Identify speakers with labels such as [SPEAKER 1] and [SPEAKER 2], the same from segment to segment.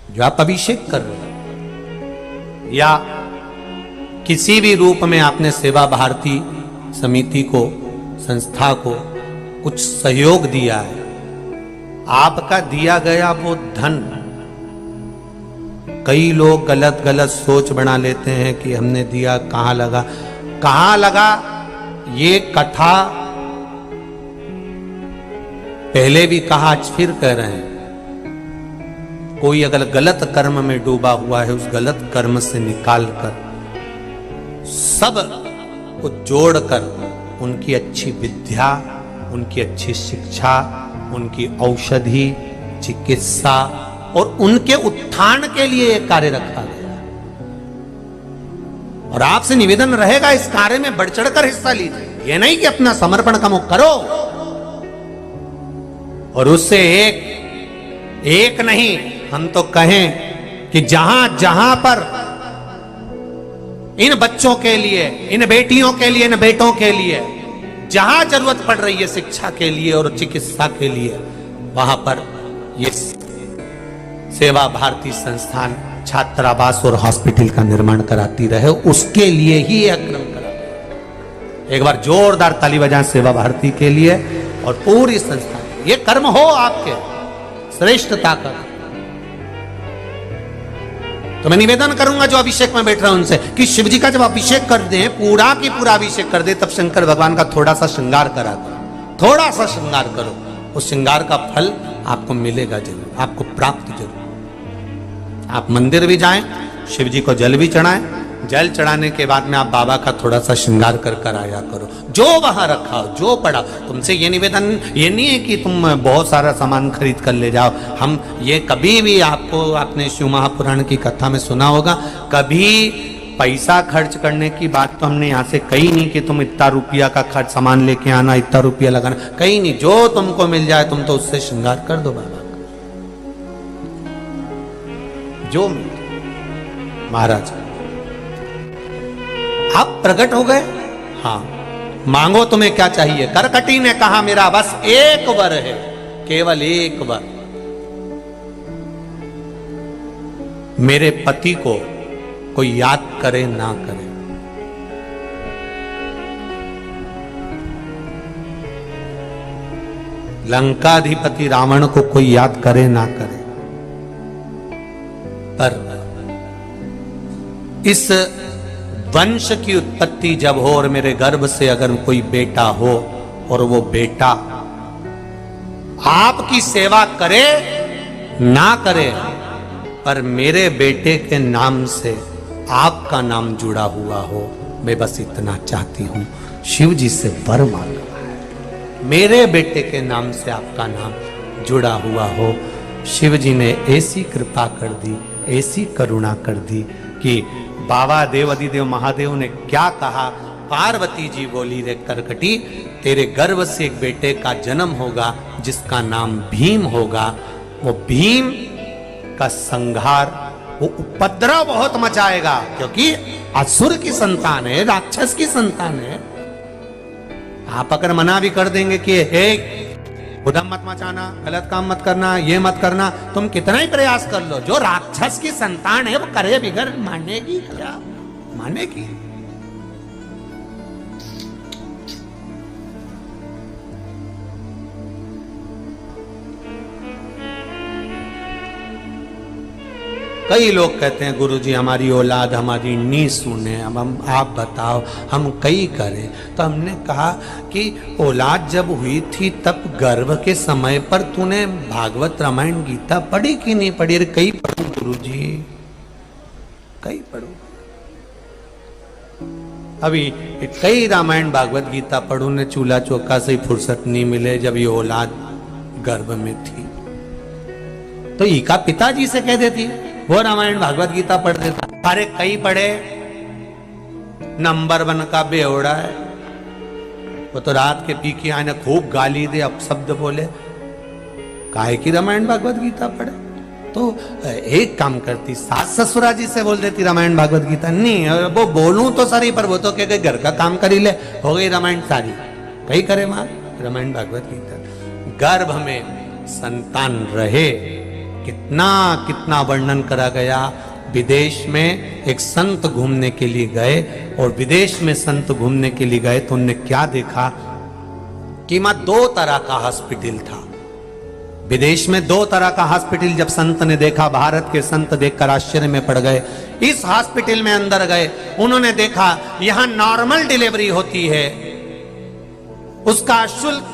[SPEAKER 1] जो आप अभिषेक कर रहे हो, या किसी भी रूप में आपने सेवा भारती समिति को, संस्था को कुछ सहयोग दिया है, आपका दिया गया वो धन, कई लोग गलत गलत सोच बना लेते हैं कि हमने दिया, कहां लगा कहां लगा। ये कथा पहले भी कहा, आज फिर कह रहे हैं, कोई अगर गलत कर्म में डूबा हुआ है, उस गलत कर्म से निकालकर सब को जोड़कर उनकी अच्छी विद्या, उनकी अच्छी शिक्षा, उनकी औषधि, चिकित्सा और उनके उत्थान के लिए एक कार्य रखा गया। और आपसे निवेदन रहेगा, इस कार्य में बढ़ चढ़कर हिस्सा लीजिए। ये नहीं कि अपना समर्पण का मुख करो और उससे एक नहीं, हम तो कहें कि जहां जहां पर इन बच्चों के लिए, इन बेटियों के लिए, इन बेटों के लिए जहां जरूरत पड़ रही है शिक्षा के लिए और चिकित्सा के लिए, वहां पर ये सेवा भारती संस्थान छात्रावास और हॉस्पिटल का निर्माण कराती रहे, उसके लिए ही यह क्रम करा। एक बार जोरदार ताली बजाएं सेवा भारती के लिए और पूरी संस्था। ये कर्म हो आपके श्रेष्ठता का। तो मैं निवेदन करूंगा जो अभिषेक में बैठ रहे हैं उनसे कि शिव जी का जब अभिषेक कर दें, पूरा की पूरा अभिषेक कर दे, तब शंकर भगवान का थोड़ा सा श्रृंगार करा दो, थोड़ा सा श्रृंगार करो। उस श्रृंगार का फल आपको मिलेगा जरूर, आपको प्राप्त जरूर। आप मंदिर भी जाएं, शिव जी को जल भी चढ़ाएं, जल चढ़ाने के बाद में आप बाबा का थोड़ा सा श्रृंगार कर कर आया करो, जो वहां रखा हो, जो पड़ा। तुमसे ये निवेदन ये नहीं है कि तुम बहुत सारा सामान खरीद कर ले जाओ। हम ये कभी भी, आपको आपने शिव महापुराण की कथा में सुना होगा, कभी पैसा खर्च करने की बात तो हमने यहाँ से कही नहीं कि तुम इतना रुपया का खर्च सामान लेके आना, इतना रुपया लगाना, कहीं नहीं। जो तुमको मिल जाए तुम तो उससे श्रृंगार कर दो बाबा का, जो महाराज आप प्रकट हो गए। हाँ, मांगो तुम्हें क्या चाहिए। करकटी ने कहा मेरा बस एक वर है, केवल एक वर, मेरे पति को कोई याद करे ना करे। लंकाधिपति रावण को कोई याद करे ना करे, पर इस वंश की उत्पत्ति जब हो और मेरे गर्भ से अगर कोई बेटा हो और वो बेटा आपकी सेवा करे ना करे, पर मेरे बेटे के नाम से आपका नाम जुड़ा हुआ हो, मैं बस इतना चाहती हूं। शिव जी से वर मांगा है, मेरे बेटे के नाम से आपका नाम जुड़ा हुआ हो। शिव जी ने ऐसी कृपा कर दी, ऐसी करुणा कर दी कि बाबा देव अधिदेव महादेव ने क्या कहा। पार्वती जी बोली, रे करकटी, तेरे गर्भ से एक बेटे का जन्म होगा जिसका नाम भीम होगा। वो भीम का संहार, वो उपद्रव बहुत मचाएगा, क्योंकि असुर की संतान है, राक्षस की संतान है। आप अगर मना भी कर देंगे कि हे उधम मत मचाना, गलत काम मत करना, ये मत करना, तुम कितना ही प्रयास कर लो, जो राक्षस की संतान है वो करे बिगर मानेगी क्या? मानेगी। कई लोग कहते हैं गुरुजी हमारी औलाद हमारी नी सुने, अब हम आप बताओ हम कई करें। तो हमने कहा कि औलाद जब हुई थी तब गर्भ के समय पर तूने भागवत रामायण गीता पढ़ी कि नहीं पढ़ी? अरे कई पढ़ू गुरुजी, कई पढ़ू। अभी कई रामायण भागवत गीता पढ़ू ने, चूल्हा चौका से ही फुर्सत नहीं मिले जब ये औलाद गर्भ में थी। तो ईका पिताजी से कह देती, वो रामायण भागवत गीता पढ़ देता। अरे कई पढ़े, नंबर 1 का बेवड़ा है वो, तो रात के पी के आने खूब गाली दे, अपशब्द बोले, काहे की रामायण भागवत गीता पढ़े। तो एक काम करती, सास ससुरा जी से बोल देती रामायण भागवत गीता। नहीं वो बोलूं तो सारी, पर वो तो कह गए घर का काम करी ले, हो गई रामायण सारी। कहीं करे मां रामायण भागवत गीता। गर्भ में संतान रहे कितना कितना वर्णन करा गया। विदेश में एक संत घूमने के लिए गए, और विदेश में संत घूमने के लिए गए तो उनने क्या देखा कि मां 2 तरह का हॉस्पिटल था। विदेश में 2 तरह का हॉस्पिटल जब संत ने देखा, भारत के संत देखकर आश्चर्य में पड़ गए। इस हॉस्पिटल में अंदर गए, उन्होंने देखा यहां नॉर्मल डिलीवरी होती है, उसका शुल्क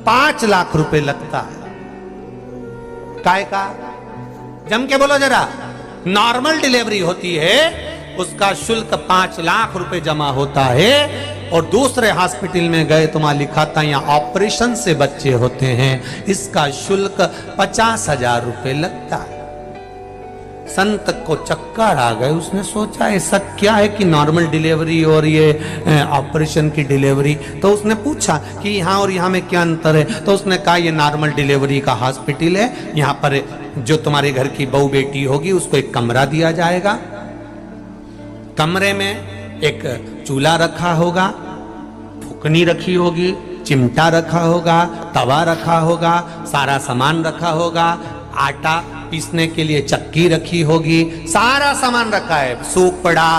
[SPEAKER 1] 5 लाख रुपए लगता है। काय का? जम के बोलो जरा। नॉर्मल डिलीवरी होती है, उसका शुल्क 5 लाख रुपए जमा होता है। और दूसरे हॉस्पिटल में गए तो वहां लिखा था यहाँ ऑपरेशन से बच्चे होते हैं, इसका शुल्क 50,000 रुपए लगता है। संत को चक्कर आ गए, उसने सोचा ऐसा क्या है कि नॉर्मल डिलीवरी और ये ऑपरेशन की डिलीवरी। तो उसने पूछा कि यहाँ और यहाँ में क्या अंतर है। तो उसने कहा ये नॉर्मल डिलीवरी का हॉस्पिटल है, यहाँ पर जो तुम्हारे घर की बहू बेटी होगी उसको एक कमरा दिया जाएगा, कमरे में एक चूल्हा रखा होगा, फुकनी रखी होगी, चिमटा रखा होगा, तवा रखा होगा, सारा सामान रखा होगा, आटा पीसने के लिए चक्की रखी होगी, सारा सामान रखा है, सूपड़ा,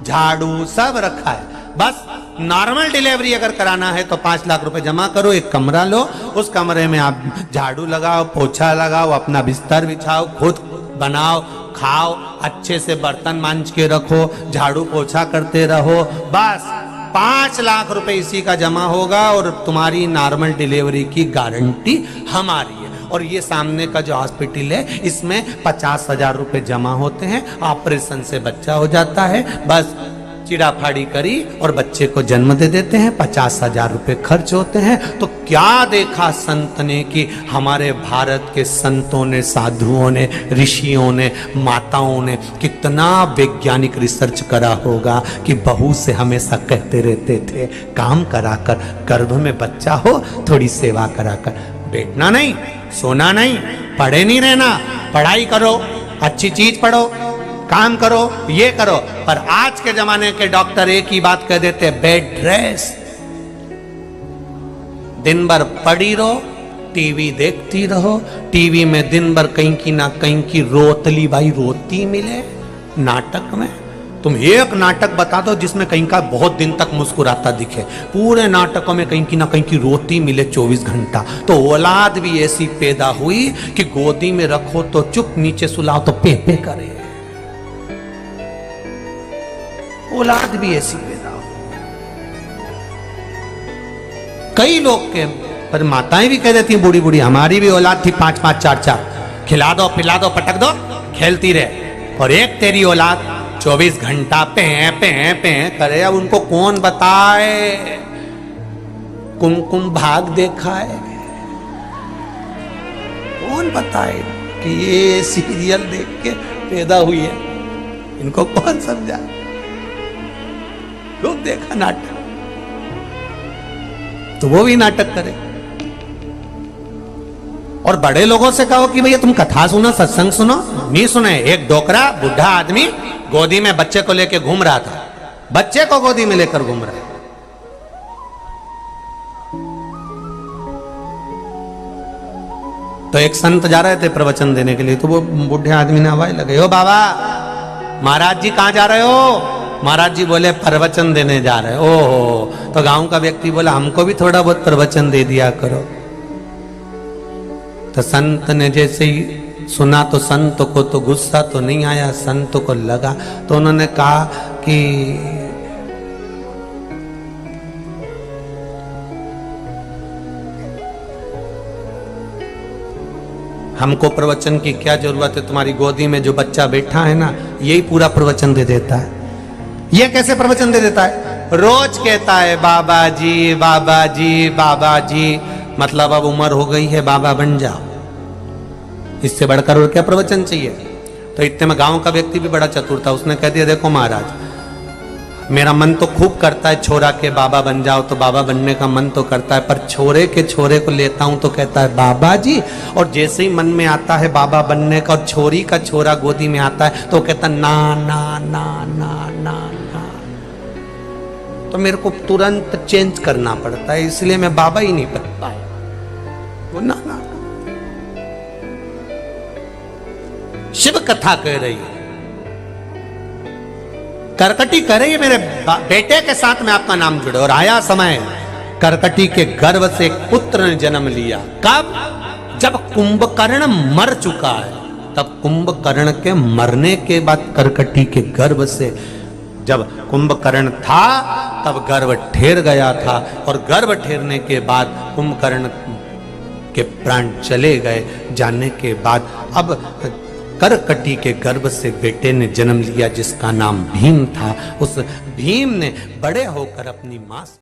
[SPEAKER 1] झाड़ू सब रखा है। बस नॉर्मल डिलीवरी अगर कराना है तो 5 लाख रुपए जमा करो, एक कमरा लो, उस कमरे में आप झाड़ू लगाओ, पोछा लगाओ, अपना बिस्तर बिछाओ, खुद बनाओ, खाओ, अच्छे से बर्तन मांज के रखो, झाड़ू पोछा करते रहो, बस 5 लाख रुपए इसी का जमा होगा और तुम्हारी नॉर्मल डिलीवरी की गारंटी हमारी है। और ये सामने का जो हॉस्पिटल है इसमें 50,000 रुपए जमा होते हैं, ऑपरेशन से बच्चा हो जाता है, बस चिड़ाफाड़ी करी और बच्चे को जन्म दे देते हैं, 50,000 रुपए खर्च होते हैं। तो क्या देखा संत ने कि हमारे भारत के संतों ने, साधुओं ने, ऋषियों ने, माताओं ने कितना वैज्ञानिक रिसर्च करा होगा कि बहू से हमेशा कहते रहते थे काम कराकर, गर्भ में बच्चा हो थोड़ी सेवा कराकर, बैठना नहीं, सोना नहीं, पढ़े नहीं रहना, पढ़ाई करो, अच्छी चीज पढ़ो, काम करो, ये करो। पर आज के जमाने के डॉक्टर एक ही बात कह देते, बेड रेस्ट, दिन भर पड़ी रहो, टीवी देखती रहो, टीवी में दिन भर कहीं की ना कहीं की रोतली भाई रोती मिले। नाटक में तुम एक नाटक बता दो जिसमें कहीं का बहुत दिन तक मुस्कुराता दिखे, पूरे नाटकों में कहीं की ना कहीं की रोती मिले 24 घंटा। तो औलाद भी ऐसी पैदा हुई कि गोदी में रखो तो चुप, नीचे सुलाओ तो पे पे करे। औलाद भी ऐसी पैदा हुई। कई लोग के पर माताएं भी कह देती हैं बूढ़ी बूढ़ी, हमारी भी औलाद थी 5-5, 4-4, खिला दो पिला दो पटक दो खेलती रहे। और एक तेरी औलाद 24 घंटा पे करे। अब उनको कौन बताए? कुमकुम भाग देखा है, कौन बताए कि ये सीरियल देख के पैदा हुई है? इनको कौन समझा? खूब देखा नाटक, तो वो भी नाटक करे। और बड़े लोगों से कहो कि भैया तुम कथा सुनो, सत्संग सुनो, नहीं सुने। एक डोकरा बुढ़ा आदमी गोदी में बच्चे को लेकर घूम रहा था, बच्चे को गोदी में लेकर घूम रहा है। तो एक संत जा रहे थे प्रवचन देने के लिए, तो वो बुढ़े आदमी ने आवाज लगे, ओ बाबा महाराज जी कहाँ जा रहे हो? महाराज जी बोले प्रवचन देने जा रहे। ओहो। तो गांव का व्यक्ति बोला हमको भी थोड़ा बहुत प्रवचन दे दिया करो। तो संत ने जैसे ही सुना तो संत को तो गुस्सा तो नहीं आया, संत को लगा, तो उन्होंने कहा कि हमको प्रवचन की क्या जरूरत है, तुम्हारी गोदी में जो बच्चा बैठा है ना यही पूरा प्रवचन दे देता है। ये कैसे प्रवचन दे देता है? रोज कहता है बाबा जी बाबा जी बाबा जी, मतलब अब उम्र हो गई है, बाबा बन जाओ, इससे बढ़कर और क्या प्रवचन चाहिए? तो इतने में गांव का व्यक्ति भी बड़ा चतुर था, उसने कह दिया देखो महाराज मेरा मन तो खूब करता है छोरा के बाबा बन जाओ, तो बाबा बनने का मन तो करता है, पर छोरे के छोरे को लेता हूं तो कहता है बाबा जी, और जैसे ही मन में आता है बाबा बनने का और छोरी का छोरा गोदी में आता है तो कहता ना ना ना ना ना ना। तो मेरे को तुरंत चेंज करना पड़ता है, इसलिए मैं बाबा ही नहीं बन पाया। वो ना ना शिव कथा कह रही है। करकटी कह रही है मेरे बेटे के साथ में आपका नाम जुड़े। और आया समय, करकटी के गर्भ से एक पुत्र ने जन्म लिया। कब? जब कुंभकर्ण मर चुका है। तब कुंभकर्ण के मरने के बाद करकटी के गर्भ से, जब कुंभकर्ण था तब गर्भ ठेर गया था, और गर्भ ठेरने के बाद कुंभकर्ण के प्राण चले गए। जाने के बाद अब करकटी के गर्भ से बेटे ने जन्म लिया जिसका नाम भीम था। उस भीम ने बड़े होकर अपनी मां